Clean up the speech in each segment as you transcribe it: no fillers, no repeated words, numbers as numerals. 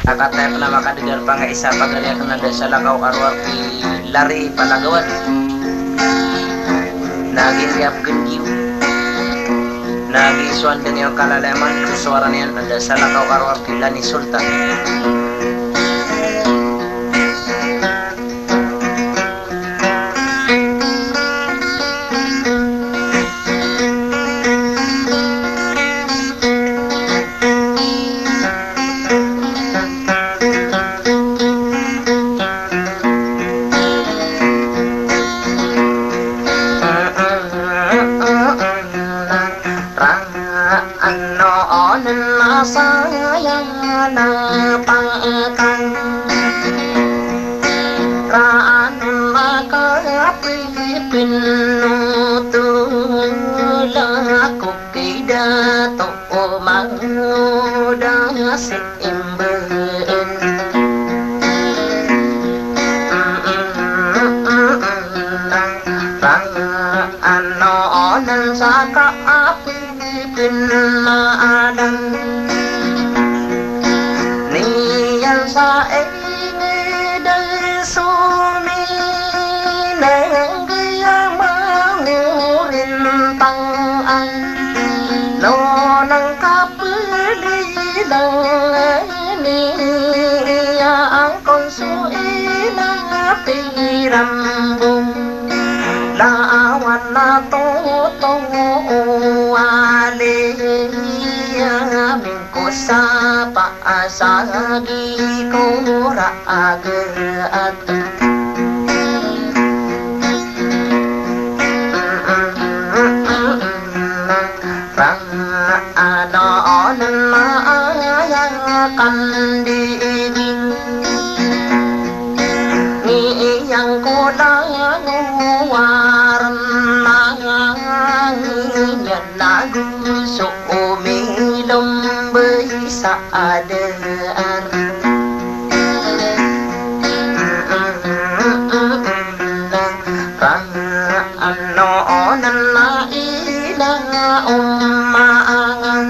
Nakatay pa na makadigal pa nga isa pagaliak na da sa lakaw arwar lari palagawan. Nagiriap gendiw. Nagisuan din yung kalalaman kusuara niyan da sa lakaw arwar Lani Sultan. Sagi ko raagaat Rang anoon maayakan diiging Ngiyang ko lang uwaran Nangangiyan na gusto umilong sa adaan Rang anoon na ilang umaangan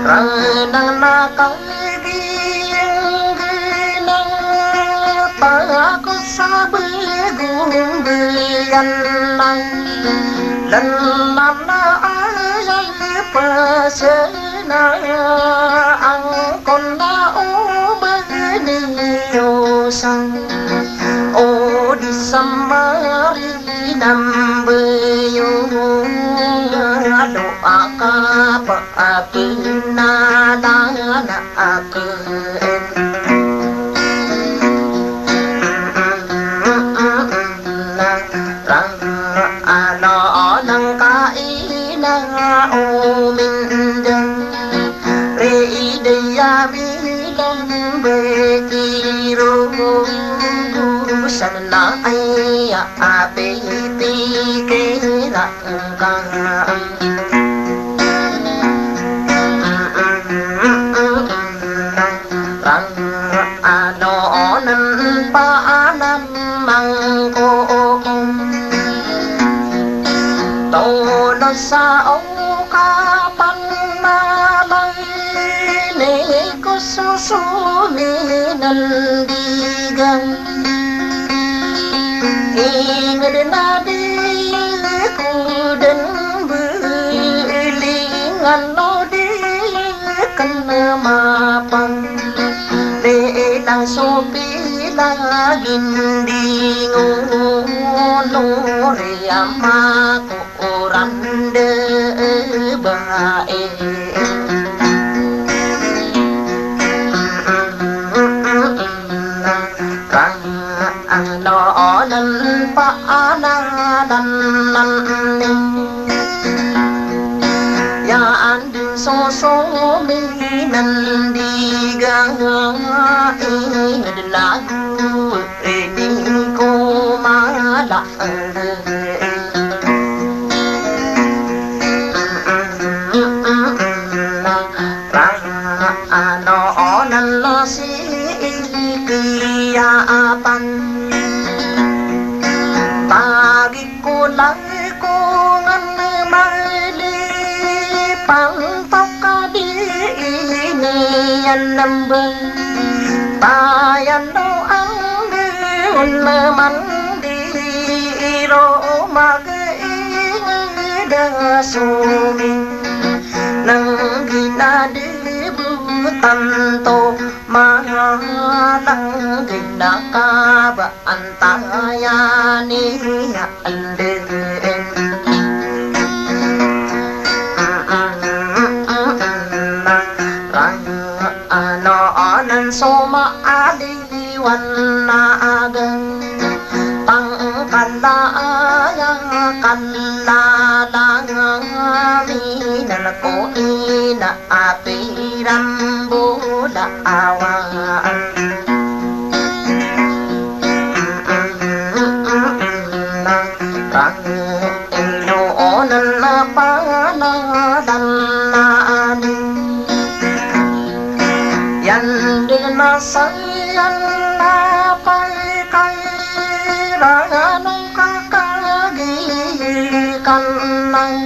Rang nang nakagiyang gilang Pagko sa bagong biyan lang Lanam na pasena ang konao beniyosang o di samari nambeyo doa ka paapinalana aken rang ano nang kailang umindang reidaya bilang bekiro sana ay apiti kirang kang rang ano nan paanam mangkong tono sa kapan malay ni ko susuminandigang ingin na di ko dan belingan no di kan mapang di lang sopi lagin di ngono riyama ko orande bae rang anoon paanalan ning yaan din sosuminandigang ingin lagu di ko malang anoon si kiyapan pagi ko lang ko ngan mali pantok ka di inian năm bưng ta ăn đâu ăn đi un mắn đi rô mà cái đa số mình nang gina đi bu tan to mà nang gina ka ba antaya ni ande nan soma adi wana gan tang kala ya kala lang mi na ko ina apiram buda awan rang ino nan pa na dan na ni yan din na sayan na pai kai ra nong ka ka gi kan nang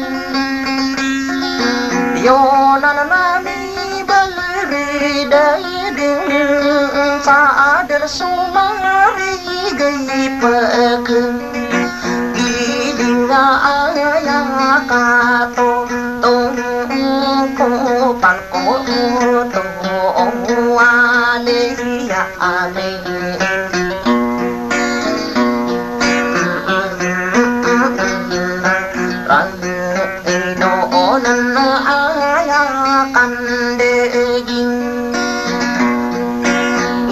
yo na na mi bal ri dai ding sa der sumari gai pak gi ding aya ka to ko pan ko to ya ame rang ino onan aya kan de jing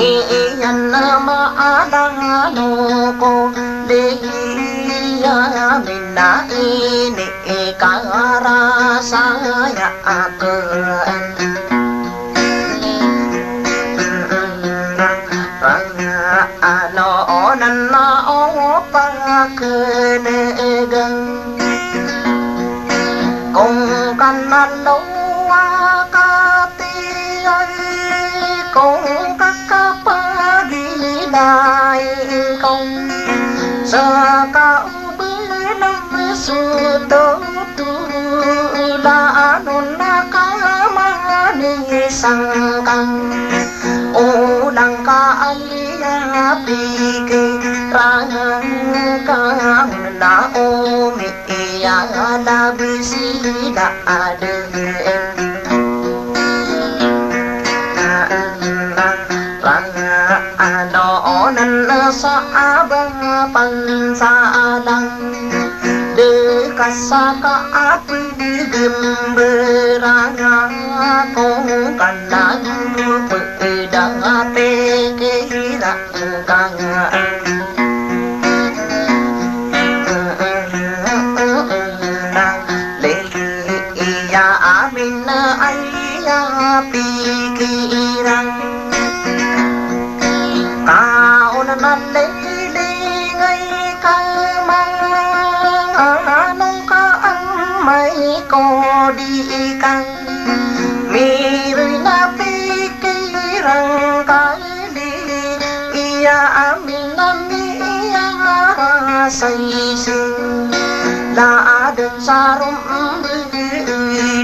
iyan ma adang no ko de ya minna ini kara saya akan ano nan na o pa kene gang kong kanan lo ka ti ai kong ka pa gi dai kong sa ka bu nam su to tu la non na ka ma ni sang kang o lang ka ai pi ke rang ka na o mi ya la bi si da ade rang ano nan sa ba pan sa lang de ka sa ka api gemberang ko kan na pe da pe ke kang le ya amin ai ya pikiran kau nan le le ngai ka mang nong ka an mai ko di kang mi ri na pikiran ka ya amin ya say sinh la đơn sarum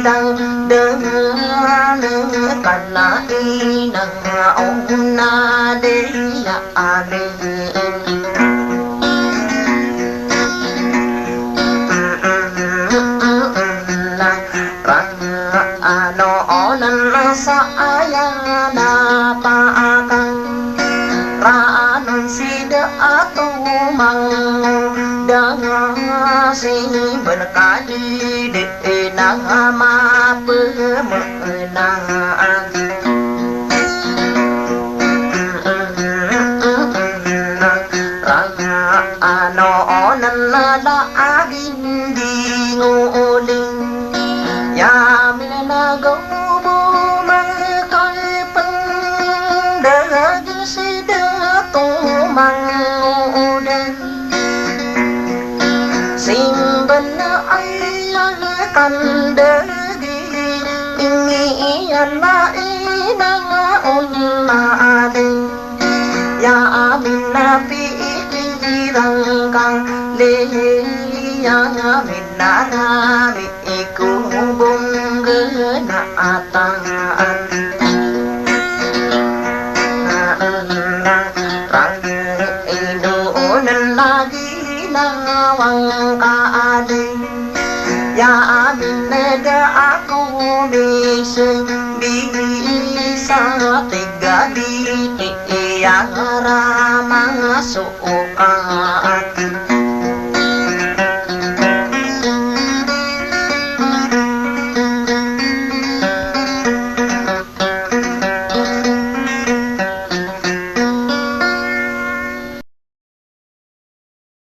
đang đơn nữ cần na y nang ông na de ya amin ano nan sa ya na pa kang ranon sida ato mang dang si berkadi de na ma pe na ano nan la agin di ngoling ya mina go bo ma kai pen de si de to mang den sim ben ai kan de gi ingi na ina on na de ya minna pi rang kang le ya minna na mi ku bung ge na tang mình đã có biết sự bi xa tình